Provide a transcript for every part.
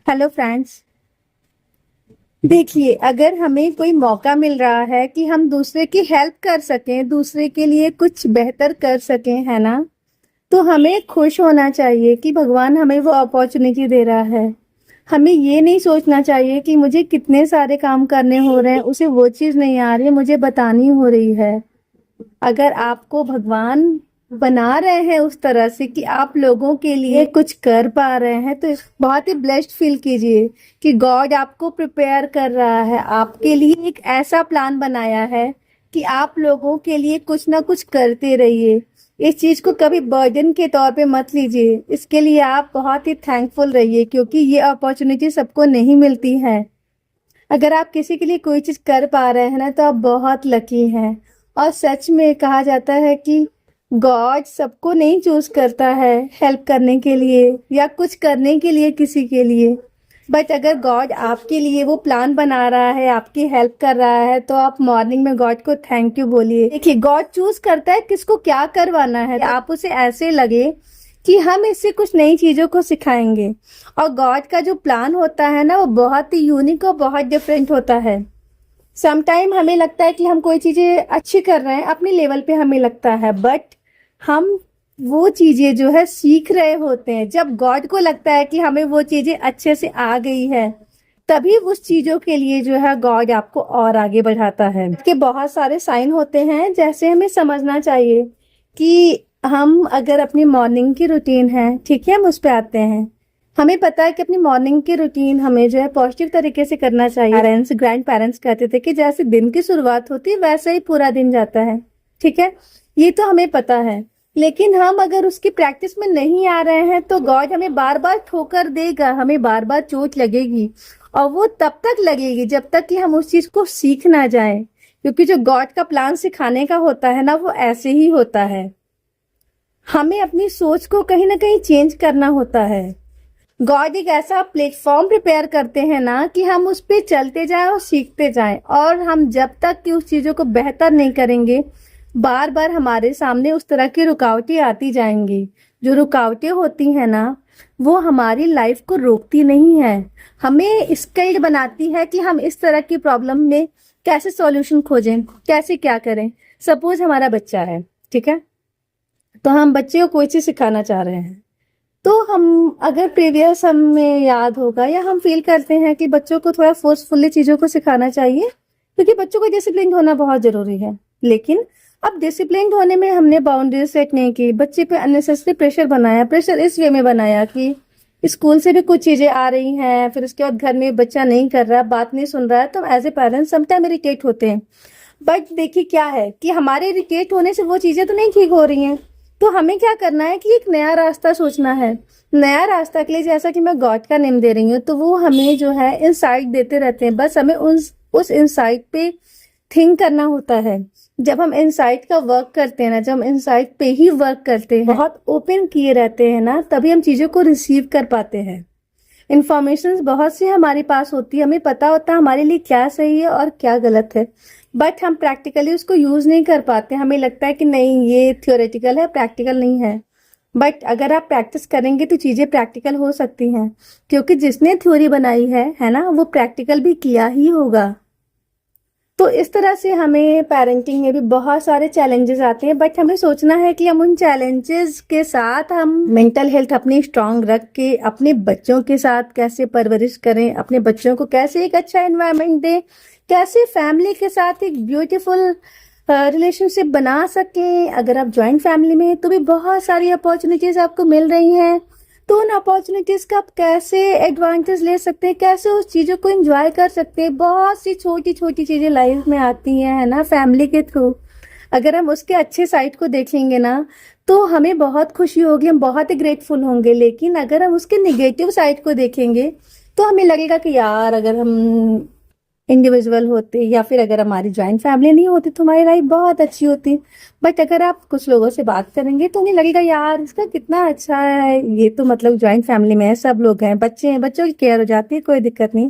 Hello friends. देखिए, अगर हमें कोई मौका मिल रहा है कि हम दूसरे की हेल्प कर सकें, दूसरे के लिए कुछ बेहतर कर सकें, है ना? तो हमें खुश होना चाहिए कि भगवान हमें वो अपॉर्चुनिटी दे रहा है। हमें ये नहीं सोचना चाहिए कि मुझे कितने सारे काम करने हो रहे हैं, उसे वो चीज़ नहीं आ रही है, मुझे बतानी हो रही है। अगर आपको भगवान बना रहे हैं उस तरह से कि आप लोगों के लिए कुछ कर पा रहे हैं, तो बहुत ही ब्लेस्ड फील कीजिए कि गॉड आपको प्रिपेयर कर रहा है, आपके लिए एक ऐसा प्लान बनाया है कि आप लोगों के लिए कुछ ना कुछ करते रहिए। इस चीज को कभी बर्डन के तौर पे मत लीजिए। इसके लिए आप बहुत ही थैंकफुल रहिए, क्योंकि ये अपॉर्चुनिटी सबको नहीं मिलती है। अगर आप किसी के लिए कोई चीज कर पा रहे हैं ना, तो आप बहुत लकी हैं। और सच में कहा जाता है कि गॉड सबको नहीं चूज करता है हेल्प करने के लिए या कुछ करने के लिए किसी के लिए। बट अगर गॉड आपके लिए वो प्लान बना रहा है, आपकी हेल्प कर रहा है, तो आप मॉर्निंग में गॉड को थैंक यू बोलिए। देखिए, गॉड चूज करता है किसको क्या करवाना है। आप उसे ऐसे लगे कि हम इससे कुछ नई चीजों को सिखाएंगे। और गॉड का जो प्लान होता है ना, वो बहुत ही यूनिक और बहुत डिफरेंट होता है। समटाइम हमें लगता है कि हम कोई चीजें अच्छी कर रहे हैं, अपने लेवल पे हमें लगता है, बट हम वो चीजें जो है सीख रहे होते हैं। जब गॉड को लगता है कि हमें वो चीजें अच्छे से आ गई है, तभी उस चीजों के लिए जो है गॉड आपको और आगे बढ़ाता है। कि बहुत सारे साइन होते हैं, जैसे हमें समझना चाहिए कि हम अगर अपनी मॉर्निंग की रूटीन है, ठीक है, हम उस पे आते हैं। हमें पता है कि अपनी मॉर्निंग की रूटीन हमें जो है पॉजिटिव तरीके से करना चाहिए। पेरेंट्स, ग्रैंड पेरेंट्स कहते थे कि जैसे दिन की शुरुआत होती है वैसे ही पूरा दिन जाता है। ठीक है, ये तो हमें पता है। लेकिन हम अगर उसकी प्रैक्टिस में नहीं आ रहे हैं, तो गॉड हमें बार बार ठोकर देगा, हमें बार बार चोट लगेगी। और वो तब तक लगेगी जब तक कि हम उस चीज को सीख ना जाए। क्योंकि जो गॉड का प्लान सिखाने का होता है ना, वो ऐसे ही होता है। हमें अपनी सोच को कहीं ना कहीं चेंज करना होता है। गॉड एक ऐसा प्लेटफॉर्म प्रिपेयर करते हैं ना कि हम उस पे चलते जाएं और सीखते जाएं। और हम जब तक कि उस चीजों को बेहतर नहीं करेंगे, बार बार हमारे सामने उस तरह की रुकावटें आती जाएंगी। जो रुकावटें होती हैं ना, वो हमारी लाइफ को रोकती नहीं है, हमें स्किल्ड बनाती है कि हम इस तरह की प्रॉब्लम में कैसे सॉल्यूशन खोजें, कैसे क्या करें। सपोज हमारा बच्चा है, ठीक है, तो हम बच्चे को कोई चीज सिखाना चाह रहे हैं। तो हम अगर प्रीवियस हमें याद होगा या हम फील करते हैं कि बच्चों को थोड़ा फोर्सफुली चीजों को सिखाना चाहिए, क्योंकि बच्चों को डिसिप्लिन होना बहुत जरूरी है। लेकिन अब डिसिप्लिन होने में हमने बाउंड्री सेट नहीं की, बच्चे पे अननेसेसरी प्रेशर बनाया। प्रेशर इस वे में बनाया कि स्कूल से भी कुछ चीजें आ रही हैं, फिर उसके बाद घर में बच्चा नहीं कर रहा, बात नहीं सुन रहा है, तो as a parents sometime irritate होते हैं। बट देखिए क्या है कि हमारे इरिटेट होने से वो चीजें तो नहीं ठीक हो रही हैं। तो हमें क्या करना है कि एक नया रास्ता सोचना है। नया रास्ता के लिए, जैसा कि मैं गॉड का नेम दे रही हूँ, तो वो हमें जो है इंसाइट देते रहते हैं। बस हमें उस इंसाइट पे थिंक करना होता है। जब हम इंसाइट का वर्क करते हैं ना, जब हम इंसाइट पे ही वर्क करते हैं, बहुत ओपन किए रहते हैं ना, तभी हम चीजों को रिसीव कर पाते हैं। इंफॉर्मेशन बहुत सी हमारे पास होती है, हमें पता होता है हमारे लिए क्या सही है और क्या गलत है, बट हम प्रैक्टिकली उसको यूज नहीं कर पाते। हमें लगता है कि नहीं, ये थियोरेटिकल है, प्रैक्टिकल नहीं है। बट अगर आप प्रैक्टिस करेंगे तो चीजें प्रैक्टिकल हो सकती हैं, क्योंकि जिसने थ्योरी बनाई है ना, वो प्रैक्टिकल भी किया ही होगा। तो इस तरह से हमें पेरेंटिंग में भी बहुत सारे चैलेंजेस आते हैं, बट हमें सोचना है कि हम उन चैलेंजेस के साथ हम मेंटल हेल्थ अपनी स्ट्रांग रख के अपने बच्चों के साथ कैसे परवरिश करें, अपने बच्चों को कैसे एक अच्छा एनवायरनमेंट दें, कैसे फैमिली के साथ एक ब्यूटीफुल रिलेशनशिप बना सकें। अगर आप ज्वाइंट फैमिली में हैं तो भी बहुत सारी अपॉर्चुनिटीज आपको मिल रही हैं, तो उन अपॉर्चुनिटीज का आप कैसे एडवांटेज ले सकते हैं, कैसे उस चीजों को एंजॉय कर सकते हैं। बहुत सी छोटी छोटी चीजें लाइफ में आती हैं, है ना, फैमिली के थ्रू। अगर हम उसके अच्छे साइड को देखेंगे ना, तो हमें बहुत खुशी होगी, हम बहुत ही ग्रेटफुल होंगे। लेकिन अगर हम उसके निगेटिव साइड को देखेंगे, तो हमें लगेगा कि यार, अगर हम इंडिविजुअल होते या फिर अगर हमारी ज्वाइंट फैमिली नहीं होती तो हमारी लाइफ बहुत अच्छी होती। बट अगर आप कुछ लोगों से बात करेंगे तो उन्हें लगेगा यार, इसका कितना अच्छा है, ये तो मतलब ज्वाइंट फैमिली में है, सब लोग हैं, बच्चे हैं, बच्चों की केयर हो जाती है, कोई दिक्कत नहीं।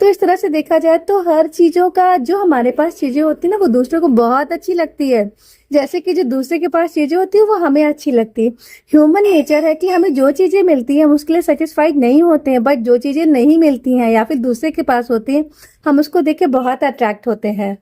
तो इस तरह से देखा जाए तो हर चीजों का, जो हमारे पास चीजें होती है ना, वो दूसरों को बहुत अच्छी लगती है। जैसे कि जो दूसरे के पास चीजें होती है वो हमें अच्छी लगती है। ह्यूमन नेचर है कि हमें जो चीजें मिलती हैं हम उसके लिए सेटिस्फाइड नहीं होते हैं, बट जो चीजें नहीं मिलती हैं या फिर दूसरे के पास होती हैं हम उसको देख के बहुत अट्रैक्ट होते हैं।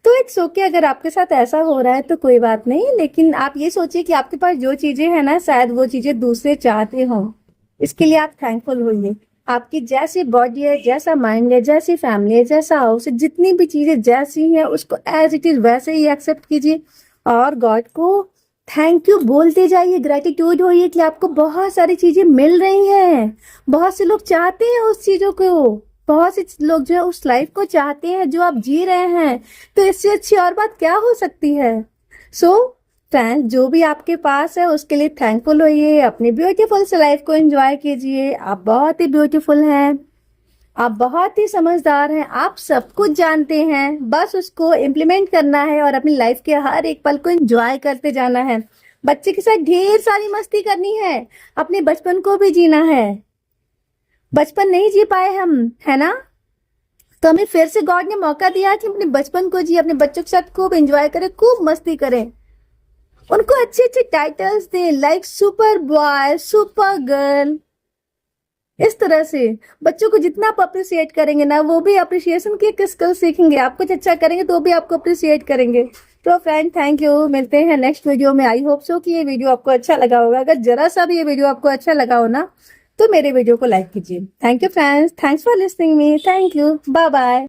तो इट्स ओके अगर आपके साथ ऐसा हो रहा है तो कोई बात नहीं, लेकिन आप ये सोचिए कि आपके पास जो चीजें हैं ना शायद वो चीजें दूसरे चाहते हों। इसके लिए आप थैंकफुल होइए। आपकी जैसी बॉडी है, जैसा माइंड है, जैसी फैमिली है, जैसा हाउस है, जितनी भी चीजें जैसी हैं उसको एज इट इज वैसे ही एक्सेप्ट कीजिए और गॉड को थैंक यू बोलते जाइए। ग्रेटिट्यूड होइए कि आपको बहुत सारी चीजें मिल रही हैं। बहुत से लोग चाहते हैं उस चीजों को, बहुत से लोग जो है उस लाइफ को चाहते हैं जो आप जी रहे हैं। तो इससे अच्छी और बात क्या हो सकती है। सो जो भी आपके पास है उसके लिए थैंकफुल होइए। अपनी ब्यूटीफुल से लाइफ को एंजॉय कीजिए। आप बहुत ही ब्यूटीफुल हैं, आप बहुत ही समझदार हैं, आप सब कुछ जानते हैं, बस उसको इम्प्लीमेंट करना है और अपनी लाइफ के हर एक पल को एंजॉय करते जाना है। बच्चे के साथ ढेर सारी मस्ती करनी है, अपने बचपन को भी जीना है। बचपन नहीं जी पाए हम, है ना, तो हमें फिर से गॉड ने मौका दिया कि अपने बचपन को जी, अपने बच्चों के साथ खूब एंजॉय करें, खूब मस्ती करें, उनको अच्छे अच्छे टाइटल्स दें like super boy, super girl. इस तरह से बच्चों को जितना आप अप्रिशिएट करेंगे ना वो भी अप्रिशिएशन की एक स्किल सीखेंगे। आप कुछ अच्छा करेंगे तो भी आपको अप्रिशिएट करेंगे। तो फ्रेंड थैंक यू, मिलते हैं नेक्स्ट वीडियो में। आई होप सो कि ये वीडियो आपको अच्छा लगा होगा। अगर जरा सा भी ये वीडियो आपको अच्छा लगा हो ना तो मेरे वीडियो को लाइक कीजिए। Thank you friends, thanks for listening me, thank you, bye bye.